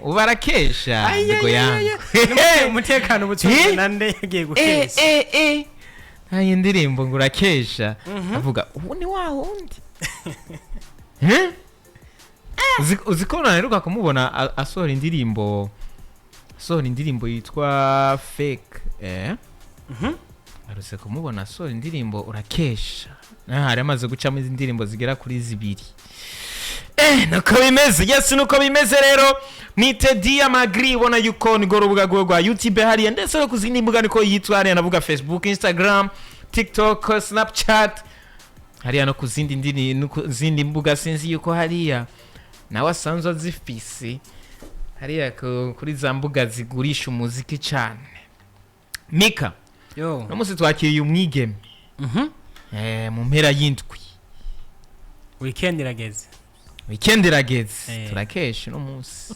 ubu barakesha ngo yangu umutekano bucunze nande yagiye gukesha hayi ndirimbo ngo urakesha avuga ubu ni wa wundi uzikona naheruka kumubona asohora indirimbo yitwa fake aruse kumubona asohora indirimbo urakesha hari amaze gucamo indirimbo zigera kuri 2 nuko bimeze yes nuko bimeze rero nite dia magri bona yuko ni gorubuga rwa YouTube hariya ndetse no kuzindi mbuga niko yitwa hariya navuga Facebook Instagram TikTok Snapchat hariya no kuzindi mbuga sinzi yuko hariya nawe asanzwe azifise hariya kuri za mbuga zigurisha umuziki cyane Mika yo no musi twakiriye umwigeme mu mpera y'indwi weekend irageze turakesha no munsi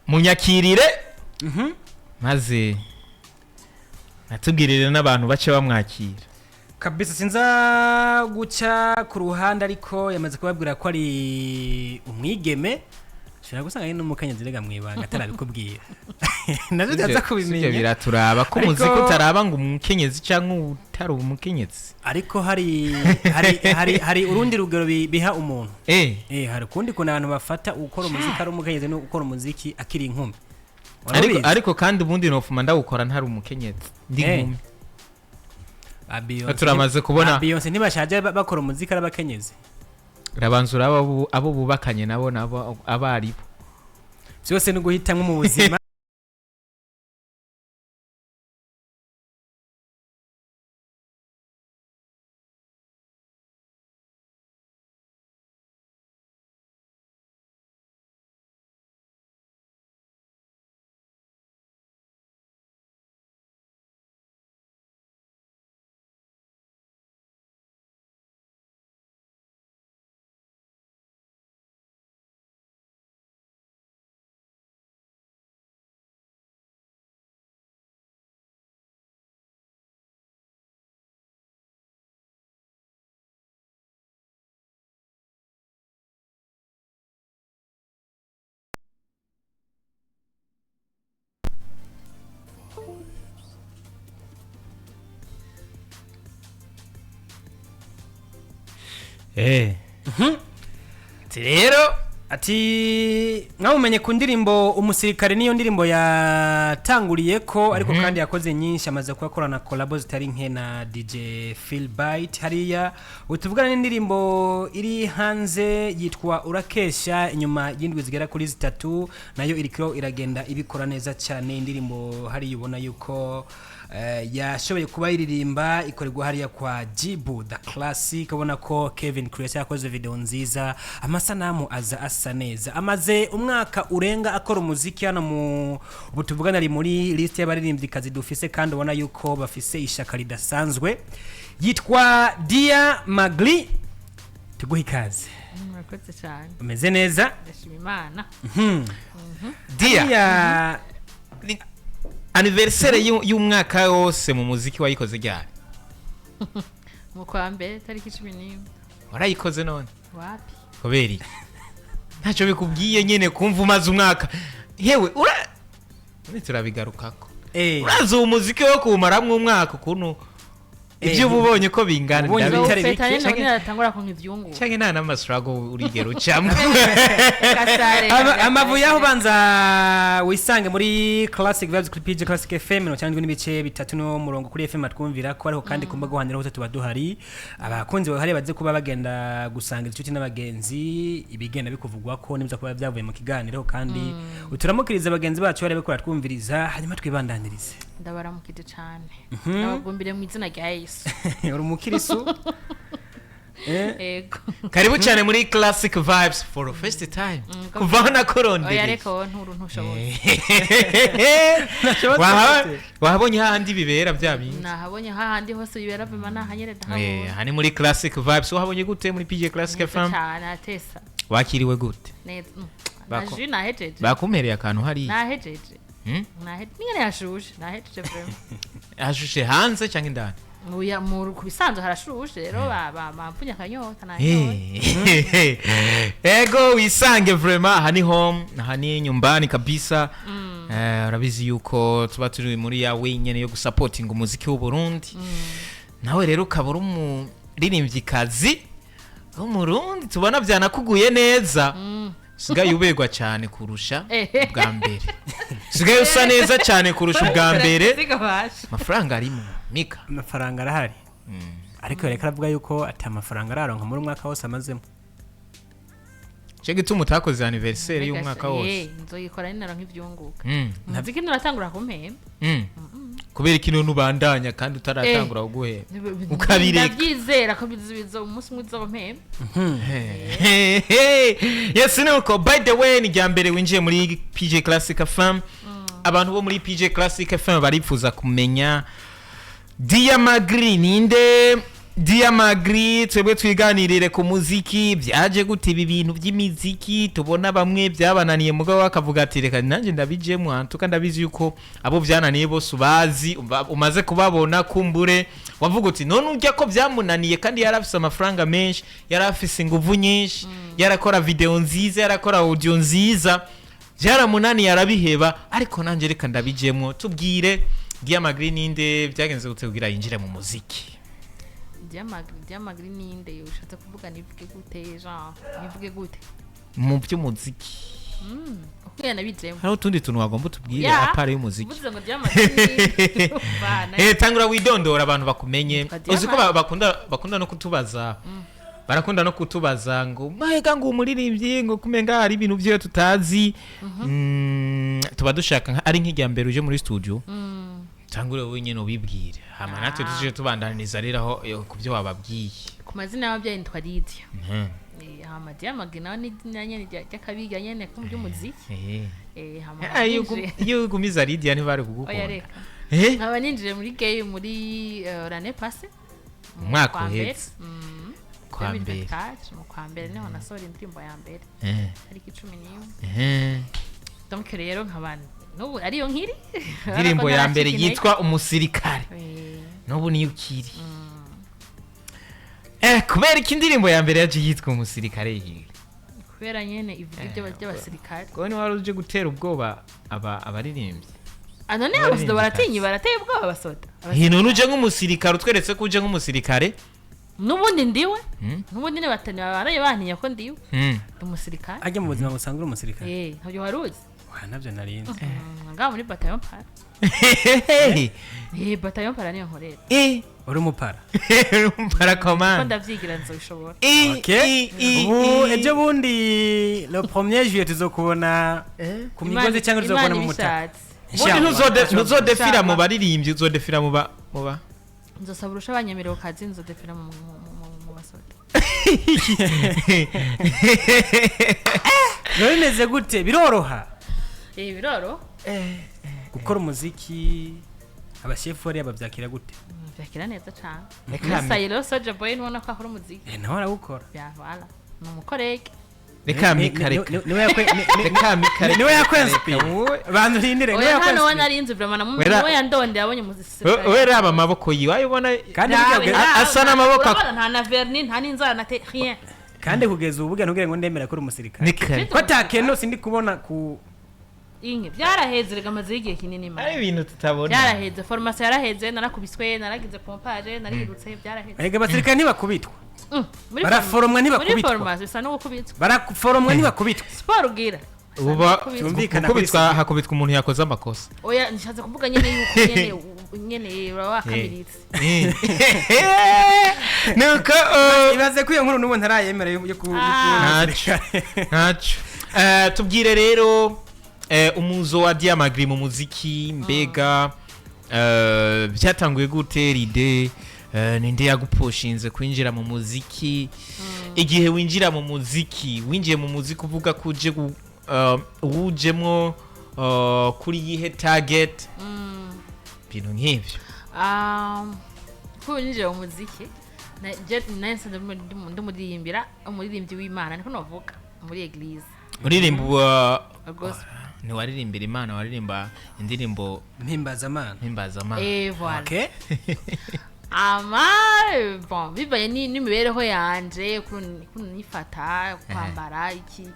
munyakirire maze natubwirire n'abantu bace bamwakira kabisa sinza guca ku ruhande ariko yamaze kubabwira ko ari umwigeme shira gusanga ari n'umukenyezi rega mwibanga atarabikubwira nazo ndaza kubimenya biraturaba ko muziki utaraba ngo umukenyezi cyangwa utari umukenyezi ariko hari urundi rugero biha umuntu hari kundi kuna abantu bafata ukora umuziki ari umukenyezi no ukora umuziki akiri inkumi ariko kandi ubundi nofuma ndawukora ntari umukenyezi ndi inkumi turamaze kubona Beyonce ntibashaje bakora umuziki arabakenyezi rabanzura abo bubakanye nabo abaribo byose no guhitamwe mu buzima rero ati mwamenye ku ndirimbo umusirikare niyo ndirimbo yatanguriye ko ariko kandi yakoze nyinshi amaze kubakorana collabo zitari nke na DJ Phil Byte hariya utuvugana n'indirimbo iri hanze yitwa urakesha inyuma y'indwi zigera kuri 3 nayo irikiro iragenda ibikora neza cyane indirimbo hari yubona yuko yashoboye kuba iririmba ikorerwa hariya kwa Jibu the Classic ubona ko Kevin Creator yakoze video nziza amasanamu aza asa neza amaze umwaka urenga akora umuziki hano mu butuvugana ari muri list y'abaririmbyi kazi dufise kandi ubona yuko bafise ishaka ridasanzwe yitwa Dia Magli tuguha ikaze murakoze cyane umeze neza ndashima Imana Dia anniversaire y'umwaka wose mu muziki wayikoze ryari mu kwa mbere tariki 11 warayikoze none wapi koberi ntacyo bikubwiye nyene kumva umaze umwaka hewe turabigarukako urazi umuziki wo kumaramwe umwaka kuntu ibyo ubonye ko bingana cyangwa nta n'amasurago urigero ucamo amavuye aho banza wisange muri Classic Vibes kuri PG Classic FM no cyangwa n'ibice 3 no murongo kuri FM twumvira ko ariho kandi kumba guhanira hose tuba duhari abakunzi bahari baze kuba bagenda gusanga inshuti n'abagenzi ibigenda bikuvugwa ko nibyo kuba byavuye mu kiganiro kandi uturamukiriza abagenzi bacu bari bakora twumviriza hanyuma twibandanirize ndabaramukije cyane ndabagumbire mu izina rya Yesu uri umukirisu ego karibu cyane muri Classic Vibes for the first time kuva na koronderi oya reka nturu ntushoboye wahabonye handi bibera bya bintu nahabonye handi hose bibera bima nahanyere ndahabonye hani muri Classic Vibes wahabonye gute muri PG Classic FM cyane atesa wakiriwe gute neza naje nahejeje bakumereye akantu hari nahejeje ningene yashuje nahejeje vraiment yashushe hanze cyangwa indani Oya mu kubisanzwe harashuruje rero bamvunya kanyota na ego wisange vraiment aha ni home aha ni nyumbani kabisa. Urabizi yuko tuba turi muri ya wenyene yo gusupporting umuziki w'u Burundi. Nawe rero ukabura umuririmvyikazi w'umurundi tubona byanakuguye neza. Sigaye uberwa cyane kurusha bwa mbere. Sigaye usa neza cyane kurusha bwa mbere. Amafaranga arimo Mika. Amafaranga arahari. Ariko reka aravuga yuko ati amafaranga araronka muri umwaka wose amazemo. Cyo gituma utakoze anniversaire y'umwaka wose. Nzoyikora ninaro nk'ivyunguka. Muziki nuratangura kumpemba. Kubera ikintu nubandanya kandi utaratangura guhera. Ukabireka. Ndabyizera ko bizo umunsi mwiza wompemba. Yes nuko by the way ni ryambere winjiye muri PJ Classic FM. Abantu bo muri PJ Classic FM barifuza kumenya Diamagri ninde Diamagri twebwe twiganirire ku muziki byaje gute ibi bintu by'imiziki tubona bamwe byabananiye mugabo bakavuga ati reka nanjye ndabijemwe antuka ndabizi yuko abo byananiye bose ubazi umaze kubabona kumbure wavuga uti none ujya ko byamunaniye kandi yarafise amafaranga menshi yarafise inguvu nyinshi yarakora video nziza yarakora audio nziza byaramunaniye arabiheba ariko nanjye reka ndabijemwe tubwire Diamagri ninde byagenze gute kugira yinjire mu muziki. Diamagri ninde ushatse kuvuga nivuge gute nivuge gute mu by'umuziki. Uko nabijemo hari utundi tuntu wagomba tubwire apare y'umuziki. Uvuze ngo Diamagri bana tangura widondora abantu bakumenye uzi ko bakunda no kutubaza barakunda no kutubaza ngo mahega ngo umuririmbyi ngo kumenga hari ibintu byo tutazi tuba dushaka ari nk'ijyambere uje muri studio tangure wowe nyene ubibwire hama natwe tuje tubandaniriza rero aho kubyo wababwiye ku mazina y'ababyeyi ntwa Lydia hama Diamagri nawe ni nyene ryakabiga nyene ku by'umuziki hama yugumiza Lydia ntibari kugukunda nkaba ninjire muri game muri l'année passée umwaka uhetse kwa mbere niho nasohora indirimbo ya mbere ariko 11 donc rero nk'abantu n'ubu ariyo nkiri indirimbo ya mbere yitwa umusirikare n'ubu niyo ukiri kubera iki indirimbo ya mbere yaje yitwa umusirikare kubera nyene ivuga ibyo by'abasirikare ko ni wari uje gutera ubwoba abaririmbyi none abasoda barateye ubwoba abasoda none uje nk'umusirikare utweretse ko uje nk'umusirikare nubundi ndiwe nubundi ne batani baraye bantinya ko ndiwe umusirikare ajye mu buzima busangura umusirikare ntabyo waruzi nabyo narinze ngaho muri bataillon para bataillon para niyo nkorera uri umupara uri umupara command ko ndavyigira nzoshobora ubu ejo bundi le 1er juillet tuzokubona ku migozi cyangwa tuzokubona mu mutaka ntuzodefira mu baririmbyi uzodefira mu ba nzosaba urusha abanyemerero kazi nzodefira mu basoda bimeze gute biroroha biroro gukora umuziki abashefu bari babyakira gute byakira neza cyane Sayiro Soja Boy nubona ko akora umuziki nawe arawukora byavana ni umukorege reka mikareka niwe yakwenze bantu hindire niwe yakwenze hano wanarinze vraiment namumenye niwe yandonde yabonye umuziki we raba amaboko yiwe ayibona kandi asa n'amaboko nta na vernis nta n'inzara na rien kandi kugeza ubu ntugire ngo ndemera ko uri umusirikare ko atakeno sindi kubona ku inge byaraheze rega amaze igihe kinini mara ari ibintu tutabona byaraheze formation yaraheze narakubiswe naragize pompage narihirutse byaraheze rega basirikare ntibakubitwa baraforomwa ntibakubitwa muri formation bisa no gukubitwa baraforomwa ntibakubitwa sport ugira uba kubitwa hakubitwa umuntu yakoze amakosa oya nishaze kuvuga nyene yuko nyene urawakamiritse nuko ibaze ko iyo nkuru n'ubu ntarayemera yo ku nacho tubwire rero umuzo wa Diamagri mu muziki mbega byatanguye gutera ide ninde yagupushinze kwinjira mu muziki igihe winjira mu muziki winjiye mu muziki uvuga ko uje wujemwo kuri yihe target bintu nk'ivyo ko winjira mu muziki nahise ndumuririmbira umuririmbyi w'Imana niko navuga muri eglise uririmba ni waririmbira Imana waririmba indirimbo mpimbazamana voilà ama bon bibaye n'imibereho yanje ukuntu nifata kwambara iki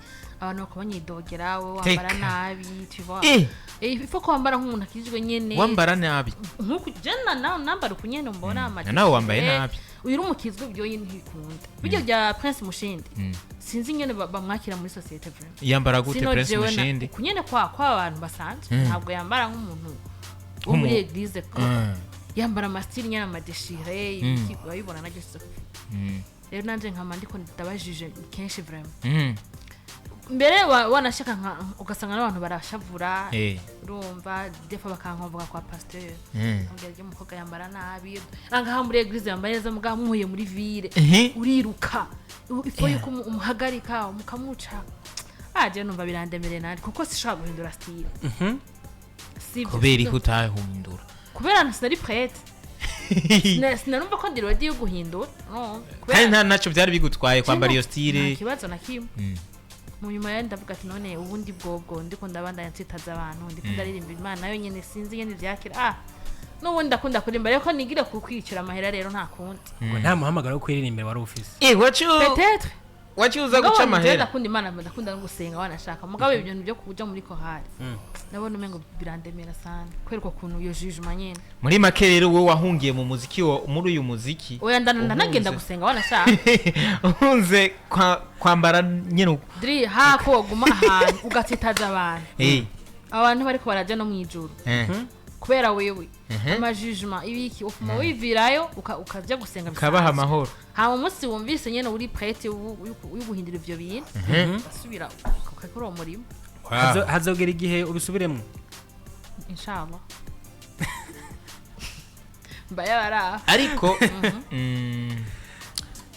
abantu bakaba banyidogera wowe wambara nabi tu vois ifo kwambara nk'umuntu akijwe nyene wambara nabi nkuko jena nawe nambara ukunyene mbona amaje nawe wambaye nabi uyu umukizwe byo yini ntikunda bijyo bya Prince Mushindi sinzi nyene bamwakira muri societe vraiment yambara gute Prince Mushindi kunyene kwa abantu basanzwe ntabwo yambara nk'umuntu wo muri eglise ko yambara amastili nyana amadeshire ibiki bayibona na gese rero nanje nkama ndiko ndabajije kenshi vraiment mbere wanashaka ugasanga n'abantu barashavura urumva defa bakankomvuga kwa pasteur ngerage umukobwa yambara nabi angaha muri eglise yambaye neza muga muhuye muri ville uriruka ifo yuko umuhagarika mukamuca aje numva birandemere nari kuko sishaka guhindura style kubera ihutahindura kubera ntari prête sinarumva ko ndiro yo guhindura no kandi nta naco byari bigutwaye kwambara iyo style kibazo na kimwe mu nyuma ya ndavuga ati none ubundi bwobwo ndiko ndabandanya nsitaza abantu ndiko ndaririmba Imana nayo nyene sinzi nyene vyakira n'ubundi ndakunda kurimba rero ko nigira kukwicira amahera rero nta kundi ngo nta muhamagaro wo kwiririmba wari ufise peut-être wacyuza guca amahera ndakunda Imana ndakunda no gusenga wanashaka mugabo ibintu byo kuja muri kohari nabona umengo birandemera sana kwereka kuntu yo jugement nyene muri make rero wowe wahungiye mu muziki muri uyu muziki oya ndanagenda gusenga wanashaka unze kwambara nyene dri hako guma ahantu ugatsitaza abantu bariko baraje no mwijuru kubera wewe amajugement ibiki ufuma wivirayo ukajya gusenga kabaha amahoro ha umunsi wumvise nyene uri prête uguhindira ivyo bintu basubira ukakora umurimo hazogera igihe ubisubiremo inshallah bayara ariko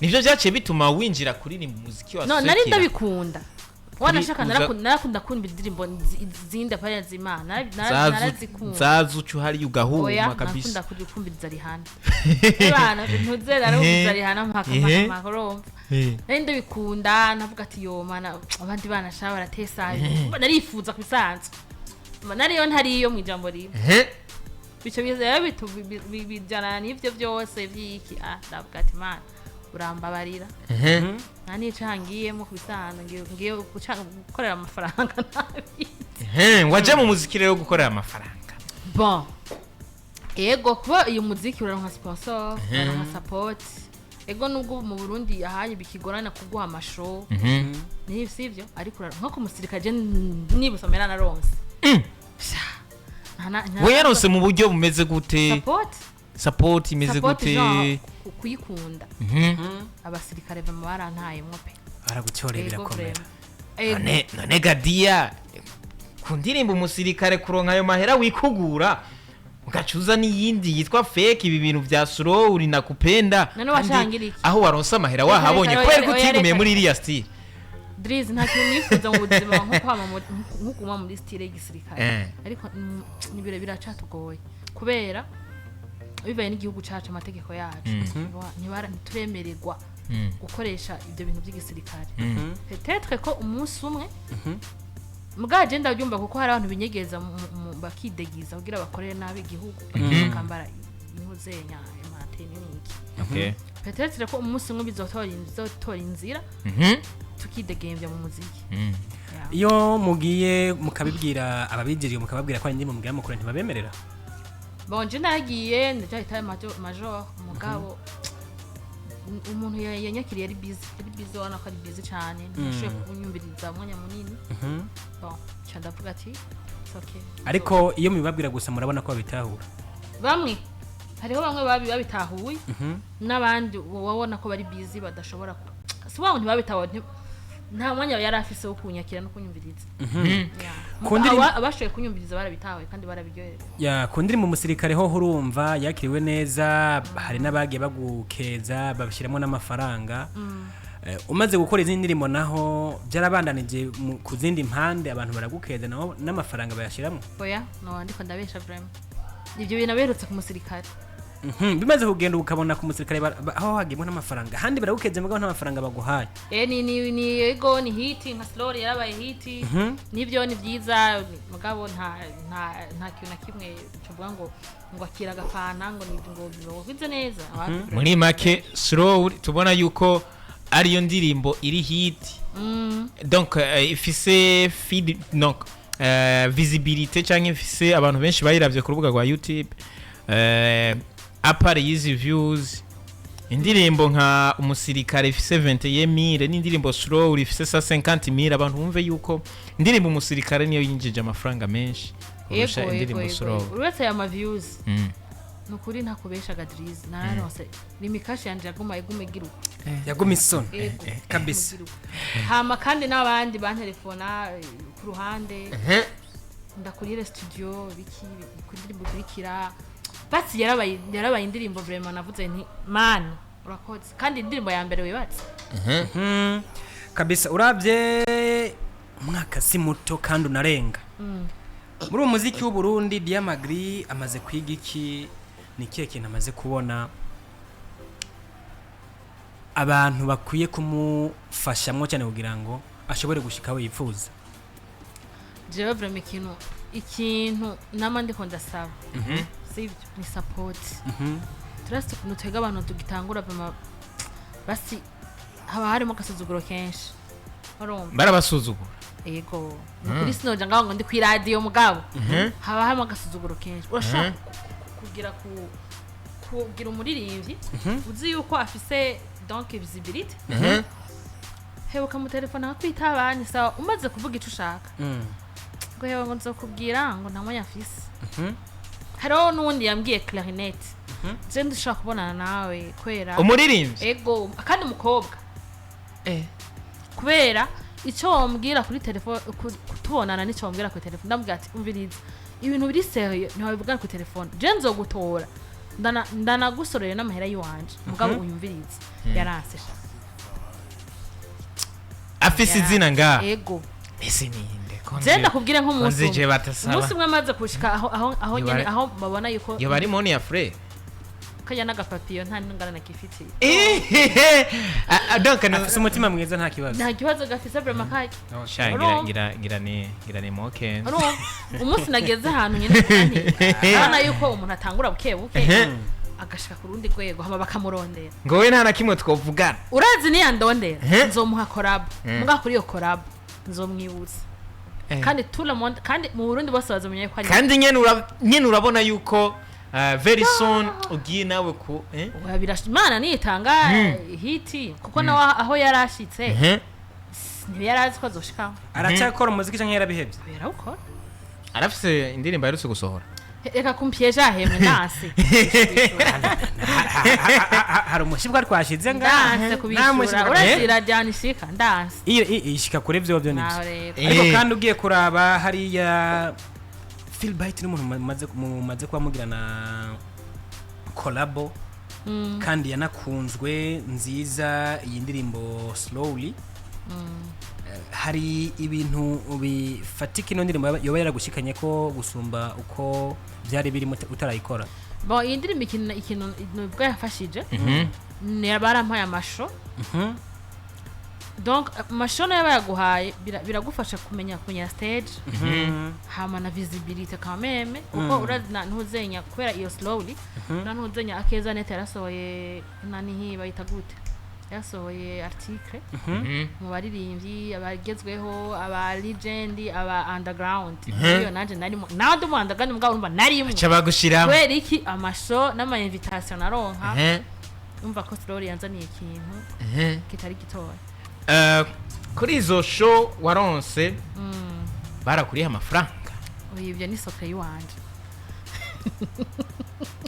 nivyo byaciye bituma winjira kuri ni muziki wa no nari ndabikunda wanashaka narakunda kumva indirimbo zinda paya z'Imana narazikunda zazucu hari ugahuma kabisa nakunda kujikumviriza rihana bana ntuzera arumviriza rihana mpaka makoromva nari ndabikunda navuga ati yo mana abandi bana shaba baratesaye narifuza kubisanzwe nariyo ntariyo mu ijambo rimwe bico bijana n'ivyo byose vyiki ndavuga ati mana urambabarira nani cangiyemo kubisanzwe ngiye gukorera amafaranga nabi waje mu muziki rero gukorera amafaranga bon ego kuba iyo muziki uraronka sponsor uraronka support ego nubwo mu Burundi ahaye bikigorana kuguha amashow ni sivyo ariko nko ku musirikaje nibusomera na ronse we yaronse mu buryo bumeze gute support imeze gute kuyikunda abasirikare bama barantaye mwo pe aragucyoreye birakomera none Gadia kundirimba umusirikare kuronka ayo mahera wikugura ugacuza n'iyindi yitwa fake ibi bintu vya slow uri nakupenda aho waronsa amahera wahabonye kweri kutigumiye muri iriya style Driz nta kintu nifuza mu buzima nko kwama nko kuma muri style y'igisirikare ariko nibire biracatugoye kubera bibaye n'igihugu cacu amategeko yacu ntituremererwa gukoresha ibyo bintu by'igisirikare peut-être ko umunsi umwe mugaje ndabyumva kuko hari abantu binyegeza bakidegiza kugira bakorere nabi igihugu bakambara inkuzenya imantene n'iki peut-être ko umunsi umwe bizotora inzira tukidegembya mu muziki iyo mugiye mukabibwira ababijiriye mukababwira ko ari ndimo mugira mukora ntibabemerera bonje nagiye ndajya major mugabo umuntu yanyakiriye ari busy wana ko ari busy cyane ntashobora kunyumviriza umwanya munini bon cyandavuga ati it's okay ariko iyo mubibabwira gusa murabona ko babitahura bamwe hariho bamwe babitahuye n'abandi wabona ko bari busy badashobora si wabo ntibabitahuye nta mwanya yari afise wo kunyakira no kunyumviriza abashoboye kunyumviriza barabitawe kandi barabiryohera kundiri mu musirikare ho urumva yakiriwe neza hari n'abagiye bagukeza babishyiramo n'amafaranga umaze gukora izindi ndirimo naho byarabandanije ku zindi mpande abantu baragukeza naho n'amafaranga bayashyiramo oya no ndiko ndabesha vraiment ibyo bintu aberutse ku musirikare bimaze kugenda ukabona ku musirikare aho hagiyemo n'amafaranga handi baragukeze mugabo nta mafaranga baguhaye ni ego ni hiti nka slori yarabaye hiti nibyo ni byiza mugabo nta kintu na kimwe cyuvuga ngo akira agafana ngo bize neza muri make slow tubona yuko ariyo ndirimbo iri hiti donc ifise feed donc visibilité cyangwa ifise abantu benshi bayiravye ku rubuga rwa YouTube apare yizi views indirimbo nka umusirikare ifise 21000 n'indirimbo slow ifise 150000 abantu bumve yuko indirimbo umusirikare niyo yinjije amafaranga menshi kurusha indirimbo slow uretse ya views nukuri ntakubesha gadriz naronse limikashi yanje yaguma igiruka yaguma isoni kabisa hama kandi n'abandi bantelefona ku ruhande ndakurire studio biki indirimbo zirikira basi yarabaye indirimbo vraiment navuze nti man urakoze kandi indirimbo ya mbere wibatse kabisa urabye umwaka si muto kandi unarenga muri umuziki w'u Burundi Diamagri amaze kwiga iki ni kihe kintu amaze kubona abantu bakwiye kumufashamwo cyane kugira ngo ashobore gushika aho yifuza jewe vraiment ikintu nama ndiko ndasaba sivyo ni support trust ukuntu twega abantu tugitangura basi haba harimo akasuzuguro kenshi barabasuzugura ego kuri sinoja ngaho ndi ku radio mugabo haba harimo akasuzuguro kenshi urashaka kugira umuririmbyi uzi yuko afise donc visibility hebuka mu telefone akwita abandi sawa umaze kuvuga icyo ushaka ngo hewe ngo nzokubwira ngo nta mwanya afise hariho n'uwundi yambwiye clarinette je ndashaka kubonana nawe kwera umuririmbyi ego kandi umukobwa kubera icyo wambwira kuri telefone kutubonana n'icyo wambwira kuri telefone ndambwira ati umviriza ibintu biri serieux ntiwabivugana kuri telefone je nzogutora ndanagusorera n'amahera yiwanje mugabo uyumviriza yarase afise izina nga ego ese ninde je ndakubwire nko umunsi umunsi umwe amaze kushika aho nyene aho babona yuko yo bari moni ya frère kanya n'agapapiyo nta n'ingana nakifitiye donc afise umutima mwiza nta kibazo gafise vraiment kaki ngira ni moken umunsi nageze ahantu nyene kandi abana yuko umuntu atangura buke agashika ku rundi rwego hama bakamurondera ngo we nta na kimwe twovugana urazi niya ndondera nzomuha collab muga kuri iyo collab nzomwibuza kandi tout le monde kandi mu Burundi bose bazomenya ko ari kandi nyene urabona yuko very soon ugiye nawe ku birashimana nitanga hiti kuko nawe aho yarashitse ntiyarazi ko azoshika aracyakora umuziki cyangwa yarabihebye yarawukora arafise indirimbo yarutse gusohora reka kumpiyeje ahemwe nase hari umushibwa twashize ndanse kubishura urashira janishika ndanse iyo ishika kure byo nibyo ariko kandi ugiye kuraba hariya Phil Bite n'umuntu mumaze kuba mugirana collabo kandi yanakunzwe nziza iyi ndirimbo slowly hari ibintu bifatika ino ndirimbo yoba yaragushikanye ko gusumba uko byari biri utarayikora bon iyi ndirimbo ikintu bwa yafashije ni barampaye amasho donc mashona yabayaguhaye biragufasha kumenya stage hama na visibility quand même kuko urazina ntuzenya kubera iyo slowly ntuzenya akeza net yarasohoye nani hi bayita gute yasohoye article mu baririmbyi abagezweho aba legend aba underground iyo nanje narimo nawe ndi mu underground mugabo urumva narimo cyabagushira kubera iki amasho n'ama invitation naronka umva ko slowly yanzaniye ikintu kitari gitoya kuri izo show waronse barakuriye amafaranga ibyo ni soke yiwanje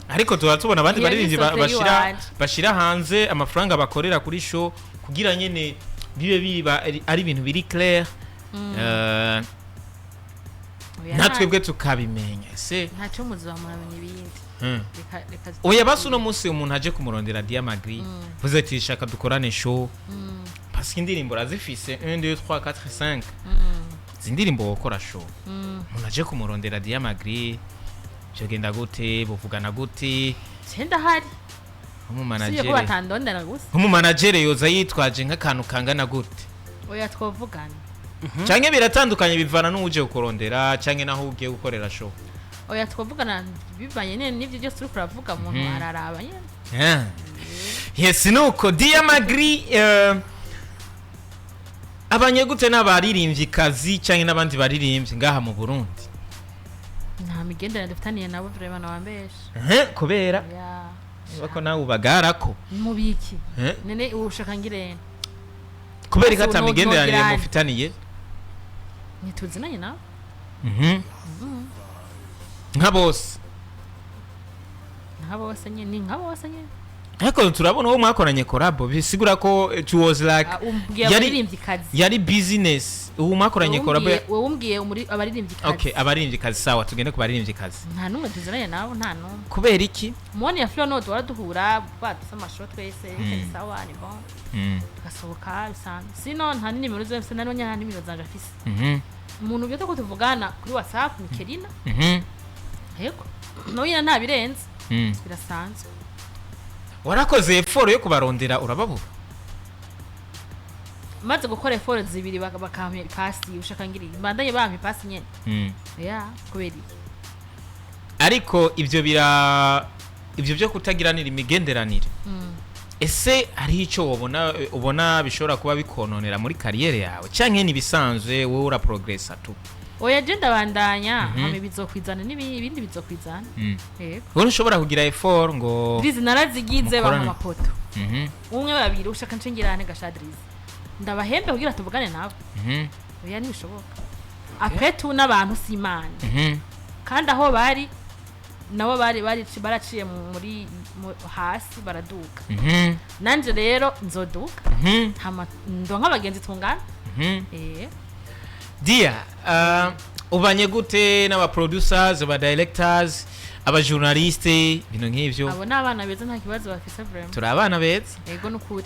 ariko tubona abandi baririmbyi bashira hanze amafaranga bakorera kuri show kugira nyene bibe ari ibintu biri clair natwebwe tukabimenya ese ntacyo muzamuramenye ibindi oya basi uno munsi umuntu aje kumurondera Diamagri vuze ati shaka dukorane show parce que indirimbo razifise 1 2 3 4 5 zindirimbo wokora show umuntu aje kumurondera Diamagri cyo genda gute buvugana gute cyenda hari nk'umumanagere ko batandondana gusa nk'umumanagere yoza yitwaje nk'akantu kangana gute oya twovugana canke biratandukanye bivana n'uje ukorondera canke naho ugiye gukorera show oya twovugana bivanye n'ivyo byose uri kuravuga umuntu araraba nyene yes nuko Diamagri abanyegute n'abaririmbyi kazi canke n'abandi baririmbyi ngaha mu Burundi nta migendera dufitaniye nabo vraiment nabambesha kubera bako nawe ubagarako mubiki nene ushaka ngirene kubera ikata migenderanire mufitaniye nituzinanye nawe nka bose nyene ariko turabona uwo mwakoranye collabo bisigura ko it was like yari business uwo mwakoranye collabo wowe umbwiye muri abaririmbyi kazi okay abaririmbyi kazi sawa tugende ku baririmbyi kazi nta numwe tuziranye nawe nta numwe kubera iki mone ya flow note waraduhura baduse amasho twese sawa ni bon tugasohoka bisanzwe sino nta nimero zose naronye nta nimero zanje afise umuntu byo ko tuvugana kuri WhatsApp ni Kerina yego noye nta birenze birasanzwe warakoze effort yo kubarondera urababura maze gukora effort zibiri bakampa pasi ushaka ngiri mbandanye bampa pasi nyene kubera ariko ivyo byo kutagiranira imigenderanire ese ari ico ubona bishobora kuba bikononera muri kariyere yawe canke ni bisanzwe wowe ura progressa tu oya agenda bandanya hame bizokwizana n'ibindi bizokwizana yego wowe ushobora kugira effort ngo Driz narazigize bampa mapoto umwe babiri ushaka ncengirane gashadriz ndabahembe kugira tuvugane nabo oya nibishoboka après tout n'abantu simani kandi aho bari nabo baraciye muri hasi baraduka nanje rero nzoduka ndonka abagenzi tungana Dia ubanye gute n'aba producers aba directors aba journalistes bino nk'ivyo abo n'abana beza nta kibazo bafise vraiment turi abana beza yego n'ukuri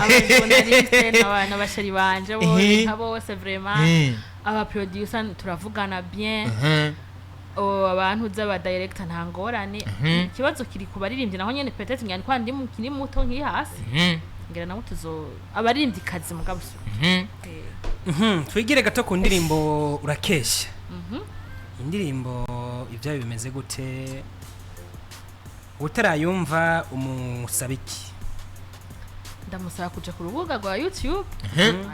aba journalistes n'abana bashari banje bose bose vraiment aba producer turavugana bien abantu z'aba director nta ngorane ikibazo kiri ku baririmbyi naho nyene peut-être ngani kwa ndi mukini muto nki hasi ngira nawe tuzo abaririmbyi kazi mugabuso twigire gato ku ndirimbo urakesha indirimbo ibyayo bimeze gute utarayumva umusabiki ndamusaba kuja ku rubuga rwa YouTube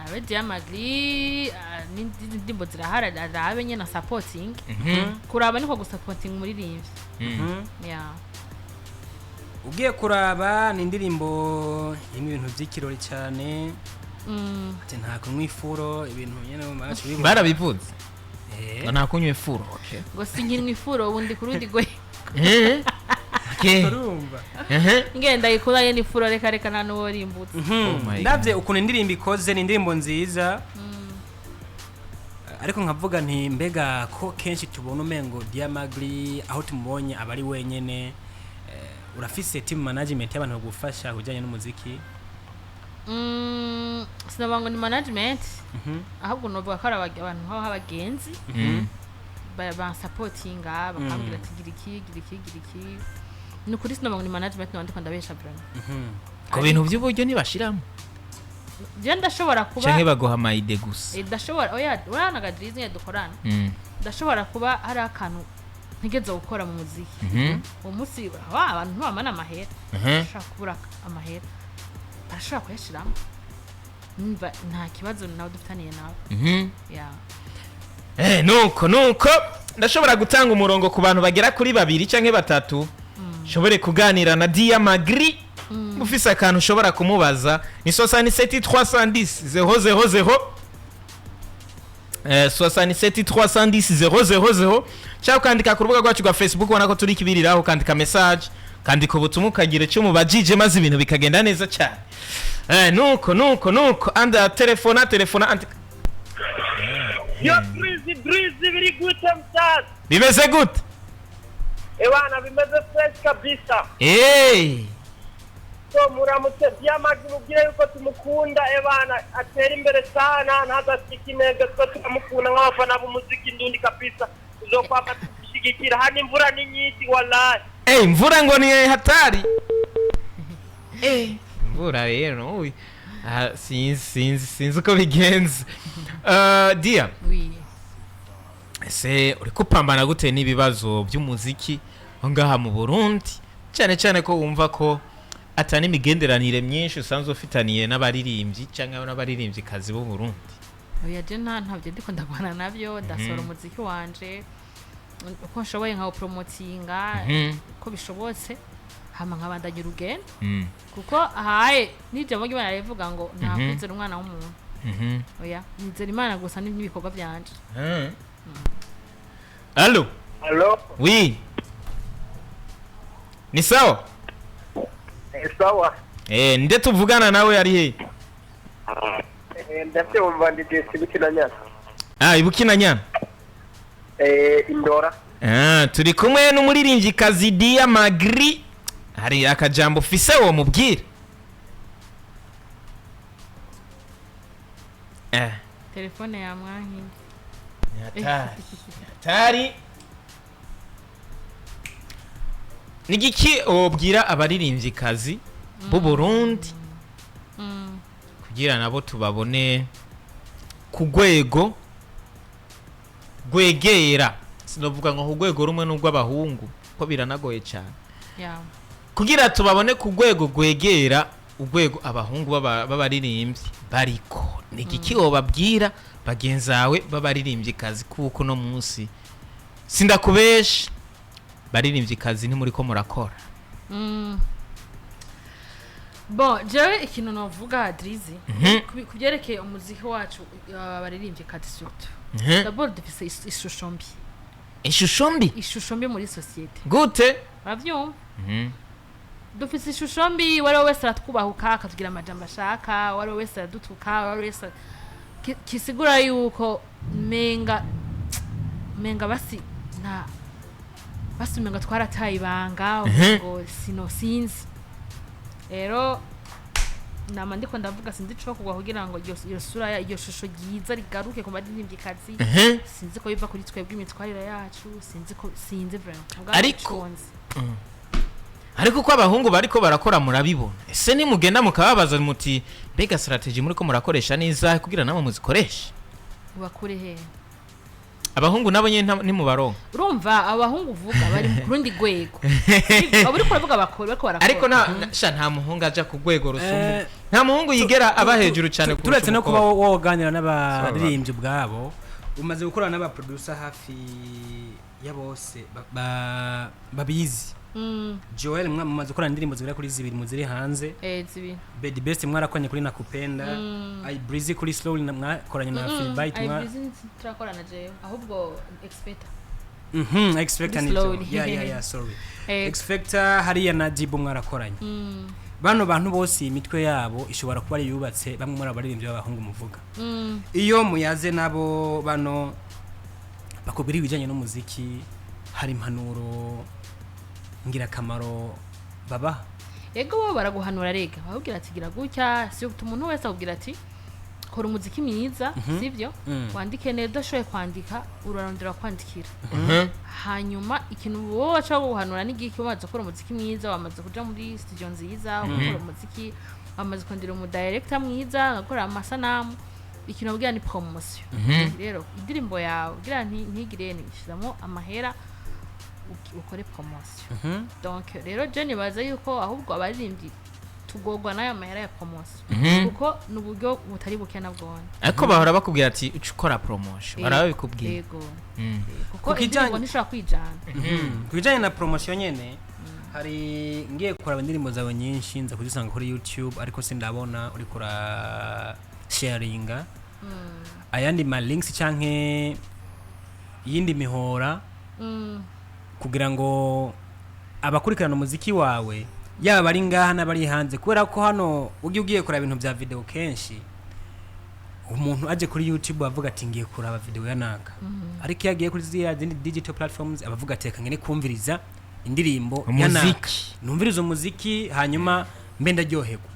abe Diamagri n'indimbo zirahara arabe nyene supporting kuraba niko gusupporting umuririmbyi ugiye kuraba ni indirimbo y'ibintu by'ikirori cyane ati nta kunywa ifuro ibintu nyene mu maso barabivuze nta kunywa ifuro ngo sinkinywa ifuro ubundi kurundi gwe urumva ngenda ikora ye n'ifuro reka nta nuwo rimbutse ndavye ukuntu indirimbo ikoze ni indirimbo nziza ariko nkavuga nti mbega ko kenshi tubona umengo Diamagri aho tumubonye abari wenyene urafise team management y'abantu bagufasha kujanye n'umuziki sinabango ni management ahubwo novuga ko abantu nk'aho abagenzi ba supportinga bakambira ati giriki ni kuri sinabango ni management n'abandi kwandabesha vraiment ko bintu by'uburyo nibashiramo je ndashobora kuba canke bagoha mayide gusa ndashobora oya uranaga Driz nye dukorana ndashobora kuba hari akantu ntigeze gukora mu muziki umunsi abantu ntibamana amahera ashaka kubura amahera ashaka kuyashiramo nta kibazo nawe dufitaniye nawe nuko ndashobora gutanga umurongo ku bantu bagera kuri 2 canke 3 shobore kuganira na Diamagri ufise akantu ushobora kumubaza ni 67310 67310 cyangwa ukandika ku rubuga rwacu rwa Facebook ubona ko turi kibiriraho ukandika message kandi ko butumwa ukagira cyo mubajije maze ibintu bikagenda neza cyane nuko anda telefona yo Driz biri gute mtaz bimeze gute ewana bimeze fresh kabisa so muramutse Diamagri mubwire yuko tumukunda ewana atera imbere sana ntazasiki neza twa tumukunda nk'abafana b'umuziki ndundi kabisa uzokwapa kubishigikira hano imvura ni nyinshi wallahi imvura ngo ni hatari imvura rero uyu sinzi uko bigenze Dia oui ese uri kupambana gute n'ibibazo by'umuziki aho ngaha mu Burundi cyane cyane ko wumva ko atani imigenderanire myinshi usanzwe ufitaniye n'abaririmbyi cyangwa n'abaririmbyi kazi b'u Burundi oya je ntabyo ndiko ndagwana nabyo ndasora umuziki wanje uko nshoboye nka promotinga ko bishobotse hama nkabandanya urugendo kuko haye nijamo gibana rivuga ngo nta kwizera umwana w'umuntu oya nizera Imana gusa n'ibikorwa byanje Allo oui ni sawa sawa nde tuvugana nawe ari he ndacyumva ndi Ibukinanyana Ibukinanyana Indora turi kumwe n'umuririmbyi kazi Dia Magri hari akajambo ufise wo mubwira telefone ya mwahi hatari nigiki obwira abaririmbyi kazi b'u Burundi kugira nabo tubabone ku rwego gwegera sinovuga ngo urwego rumwe n'urw'abahungu ko biranagoye cyane kugira tubabone ku rwego gwegera urwego abahungu b'abaririmbyi bariko nigiki obabwira bagenzawe b'abaririmbyi kazi kuko no munsi sindakubesha baririmbyi kazi ni muri ko murakora bon jewe ikintu novuga Adrizi kubyerekeye umuziki wacu baririmbye kazi surtout d'abord dufise ishusho mbi muri societe gute uravyumva dufise ishusho mbi wari wese aratwubahuka akatugira amajambo ashaka wari wese aradutuka wari wese kisigura yuko menga basi nta basumenga twarataye ibanga ngo sinzi rero nama ndiko ndavuga sinzi cyo kugwa kugira ngo iyo sura iyo shusho giza rigaruke ku baririmbyi kazi sinzi ko biva kuri twebwe imitwarire yacu sinzi vraiment ariko ko abahungu bariko barakora murabibona ese ni mugenda mukababaza muti mbega strategy muri ko murakoresha neza kugira namo muzikoresha bakure he abahungu nabo nyene ni mu barongo urumva abahungu uvuga bari mu kurundi gwego aburi ko bavuga bakora bariko barakora ariko nta muhungu aja ku gwego rusumbu nta muhungu yigera aba hejuru cyane ku turetse no kuba woganira n'abaririmbyi bwabo umaze gukorana n'aba producer hafi ya bose babizi Joel mwamaze gukorana indirimbo zibira kuri zibiri muziri hanze zibiri Bed Best mwarakoranye kuri Nakupenda I Breezy kuri Slowly mwakoranye na Phil Bite I Breezy turakorana je ahubwo Expecta Expecta nito yeah sorry Expecta hariya na Jibo mwarakoranye bano bantu bose imitwe yabo ishobora kuba ari yubatse bamwe muri abaririmbyi b'abahungu muvuga iyo muyaze nabo bano bakubwira ibijanye n'umuziki hari impanuro ngira kamaro baba yego bo baraguhanura rega babwira ati gira gutya si umuntu wese akubwira ati kora umuziki mwiza sivyo wandike neza udashoboye kwandika urarondera kwandikira hanyuma ikintu wowe wacha guhanura n'igiki umaze gukora umuziki mwiza wamaze kuja muri studio nziza ukora umuziki wamaze kondera umu director mwiza gukora amasanamu ikintu babwira ni promotion rero indirimbo yawe gira ntigire nishizamo amahera ukore promotion donc rero Jenny baza yuko ahubwo abaririmbyi tugogwa nayo mahera ya promotion kuko nuburyo butari buke nabwone ariko bahora bakubwira ati ukora promotion barabikubwira yego kuko indirimbo ntishobora kwijana kwijanye na promotion nyene hari ngiye gukora indirimbo zawe nyinshi nza kuzisanga kuri YouTube ariko sindabona uri kura sharinga ayandi ma links canke yindi mihora kugira ngo abakurikirana umuziki wawe yaba bari ngaha n'abari hanze kubera ko hano ugiye kuraba ibintu bya video kenshi umuntu aje kuri YouTube avuga ati ngiye kuraba video yanaka ariko yagiye kuri ziriya digital platforms abavuga ati kangene kumviriza indirimbo yanaka numviriza umuziki hanyuma mbe ndaryoherwa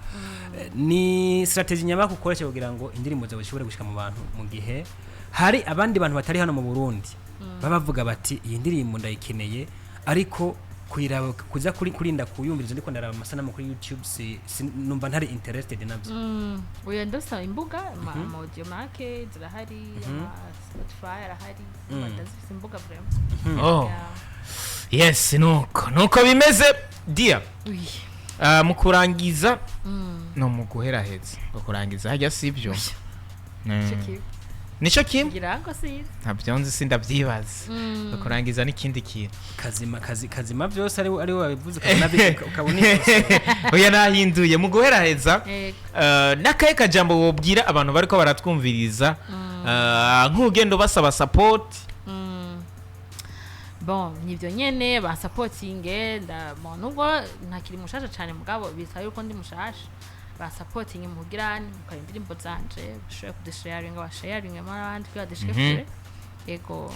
ni strategy nyama kukoresha kugira ngo indirimbo zawe zishobore gushika mu bantu mu gihe hari abandi bantu batari hano mu Burundi baba bavuga bati iyi ndirimbo ndayikeneye ariko kuyiraba kuza kurinda kuyumviriza ndiko ndaraba amasanamu kuri YouTube numva ntari interested nabyo. Oya ndasa imbuga ama audio market zirahari ama Spotify arahari ndazifise imbuga vraiment. Oh yes nuko bimeze dia. Mu kurangiza no mu guheraheza kurangiza hajya sibyo nico kim girango si ntabyo nzi sindabyibaza kurangiza n'ikindi kintu kazima byose ari wabivuze Nabi ukabona oya nahinduye mu guheraheza nakaye kajambo wobwira abantu bariko baratwumviriza nk'ugendo basaba support. Bon nivyo nyene ba supporting bon nubwo ntakiri mushasha cyane mugabo bitwaye uko ndi mushasha ba supporting mugirani mukaye indirimbo zanje bashobora kudisharinga basharinga marandi kwadishike ego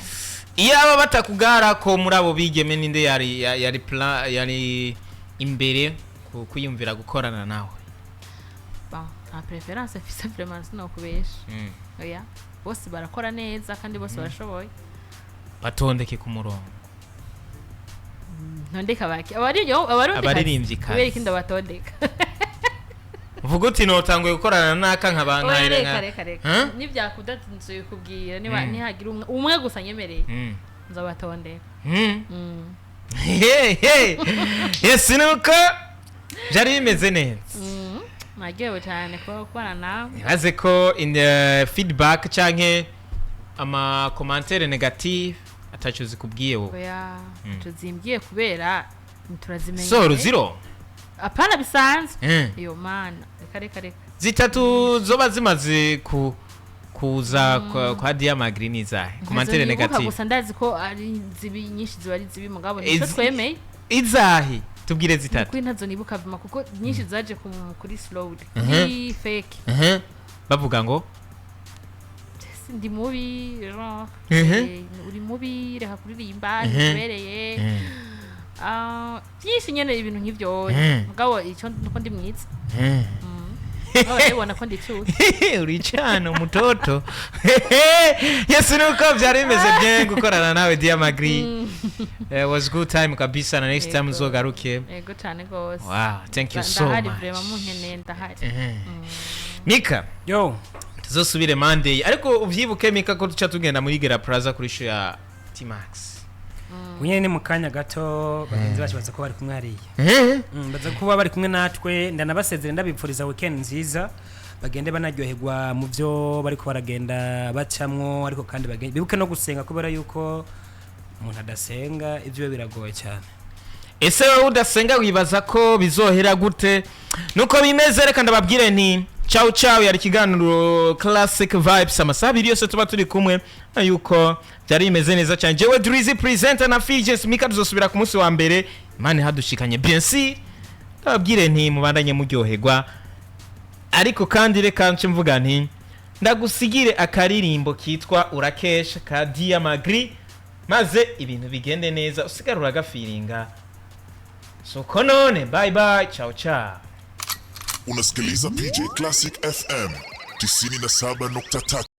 iyo aba batakugara ko muri abo bigeme ninde yari plan yari imbere kuyumvira gukorana nawe. Bon a preference fisa vraiment no kubesha oya bose barakora neza kandi bose barashoboye batondeke ku murongo ntondeka baki abaririmbyi kandi ikindi batondeka uvuga uti notanguye gukorana naka nk'abantu reka nibyakudatinze kubwira niba nihagira umwe gusa nyemereye nzabatondeka. Yes nuko jari bimeze neza nagewe cyane ko gukorana haze ko in the feedback canke ama commentaire negative atacuzi kubwiye wo oya tuzimbye kubera turazimenya so ruziro apana bisanzwe iyo mana reka zitatu zoba zimaze kuza kwa Diamagri nizahe commentaire negative gusa ndazi ko ari zibi nyinshi ziba zibi mugabo nico twemeye izahe tubwire zitatu kuri ntazo nibuka vuma kuko nyinshi zaje kuri slowed ni fake bavuga ngo ndi mubi uri mubi reka kuririmba bereye byinshi nyene ibintu nk'ivyo mugabo icyo nuko ndi mwiza ubona ko ndi cyuti uri cyane umutoto. Yes nuko byari bimeze bien gukorana nawe Diamagri. Was good time kabisa na next time uzogaruke. Yego cyane gose. Wow, thank you so much. Ndahari vraiment munkeneye ndahari. Mika yo tuzosubire Monday ariko uvyibuke Mika ko tuca tugenda muri Gera Plaza kuri show ya T-Max. Unyene mu kanya gato bagenzi bacu baza ko bari kumwe hariya baza kuba bari kumwe natwe ndanabasezerera ndabipfuriza weekend nziza bagende banaryoherwa mu byo bariko baragenda bacamwo ariko kandi bagende bibuke no gusenga kubera yuko umuntu adasenga ibyo biragoye cyane. Ese wowe udasenga wibaza ko bizohera gute nuko bimeze reka ndababwire nti ciao ciao yari Kiganiro Classic Vibes amasaha yose tuba turi kumwe yuko byari bimeze neza cyane jewe Drizzy presenter na Fijess Mika tuzosubira ku munsi wa mbere Imana hadushikanye bien si ndababwire nti mubandanye muryoherwa ariko kandi reka nce mvuga nti ndagusigire akaririmbo kitwa Urakesha ka Diamagri maze ibintu bigende neza usigarura gafiringa so konone bye bye ciao ciao. Unasikiliza PJ Classic FM 97.3.